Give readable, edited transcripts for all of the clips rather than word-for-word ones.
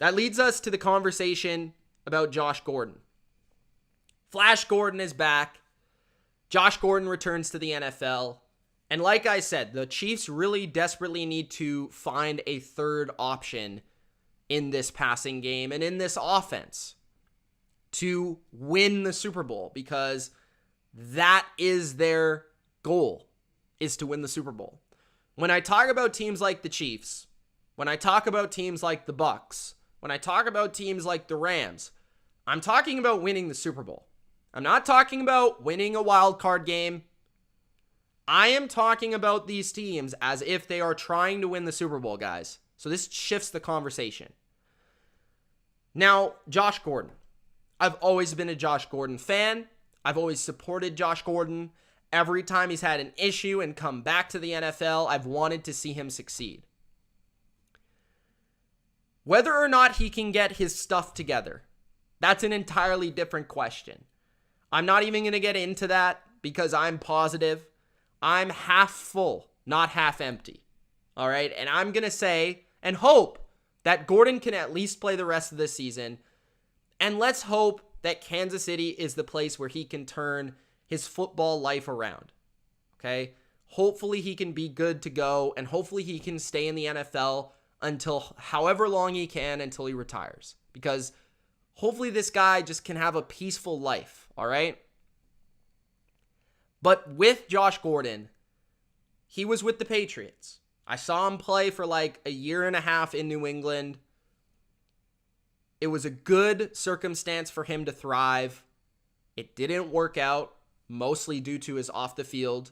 That leads us to the conversation about Josh Gordon. Flash Gordon is back. Josh Gordon returns to the NFL. And like I said, the Chiefs really desperately need to find a third option in this passing game and in this offense to win the Super Bowl, because that is their goal, is to win the Super Bowl. When I talk about teams like the Chiefs, when I talk about teams like the Bucs, when I talk about teams like the Rams, I'm talking about winning the Super Bowl. I'm not talking about winning a wild card game. I am talking about these teams as if they are trying to win the Super Bowl, guys. So this shifts the conversation. Now, Josh Gordon. I've always been a Josh Gordon fan. I've always supported Josh Gordon. Every time he's had an issue and come back to the NFL, I've wanted to see him succeed. Whether or not he can get his stuff together, that's an entirely different question. I'm not even going to get into that because I'm positive. I'm half full, not half empty. All right? And I'm going to say and hope that Gordon can at least play the rest of the season. And let's hope that Kansas City is the place where he can turn his football life around. Okay? Hopefully he can be good to go, and hopefully he can stay in the NFL until however long he can until he retires. Because hopefully this guy just can have a peaceful life. All right? But with Josh Gordon, he was with the Patriots. I saw him play for like a year and a half in New England. It was a good circumstance for him to thrive. It didn't work out, mostly due to his off the field.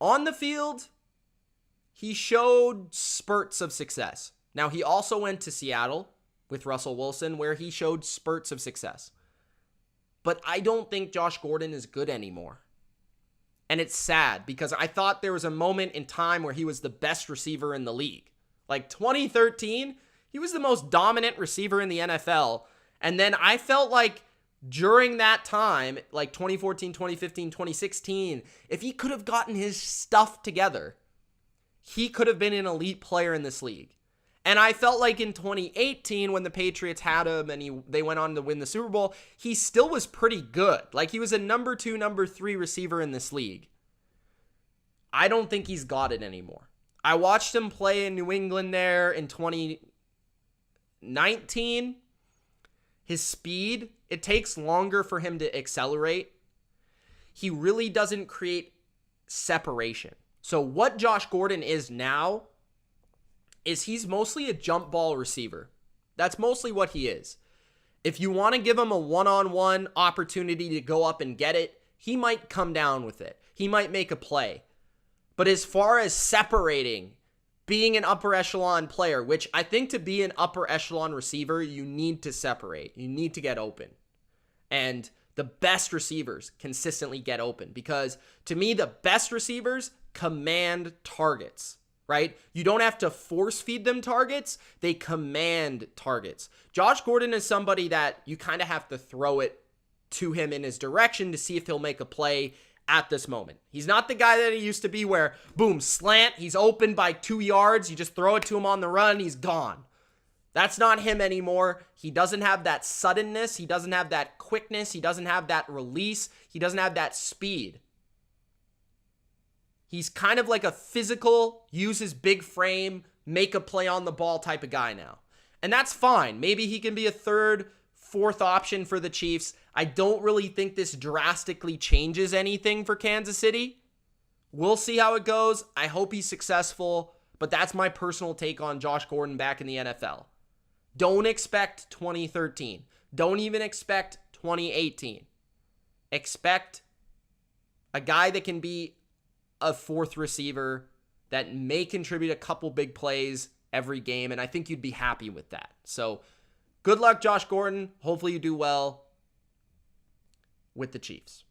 On the field, he showed spurts of success. Now, he also went to Seattle with Russell Wilson, where he showed spurts of success. But I don't think Josh Gordon is good anymore. And it's sad because I thought there was a moment in time where he was the best receiver in the league. Like 2013, he was the most dominant receiver in the NFL. And then I felt like during that time, like 2014, 2015, 2016, if he could have gotten his stuff together, he could have been an elite player in this league. And I felt like in 2018, when the Patriots had him and they went on to win the Super Bowl, he still was pretty good. Like, he was a number 2, number 3 receiver in this league. I don't think he's got it anymore. I watched him play in New England there in 2019. His speed, it takes longer for him to accelerate. He really doesn't create separation. So what Josh Gordon is now is he's mostly a jump ball receiver. That's mostly what he is. If you want to give him a one-on-one opportunity to go up and get it, he might come down with it. He might make a play. But as far as separating, being an upper echelon player, which I think to be an upper echelon receiver, you need to separate. You need to get open. And the best receivers consistently get open, because to me, the best receivers command targets. Right? You don't have to force feed them targets. They command targets. Josh Gordon is somebody that you kind of have to throw it to him in his direction to see if he'll make a play at this moment. He's not the guy that he used to be where, boom, slant, he's open by 2 yards. You just throw it to him on the run, he's gone. That's not him anymore. He doesn't have that suddenness. He doesn't have that quickness. He doesn't have that release. He doesn't have that speed. He's kind of like a physical, use his big frame, make a play on the ball type of guy now. And that's fine. Maybe he can be a third, fourth option for the Chiefs. I don't really think this drastically changes anything for Kansas City. We'll see how it goes. I hope he's successful, but that's my personal take on Josh Gordon back in the NFL. Don't expect 2013. Don't even expect 2018. Expect a guy that can be a fourth receiver that may contribute a couple big plays every game, and I think you'd be happy with that. So good luck, Josh Gordon. Hopefully you do well with the Chiefs.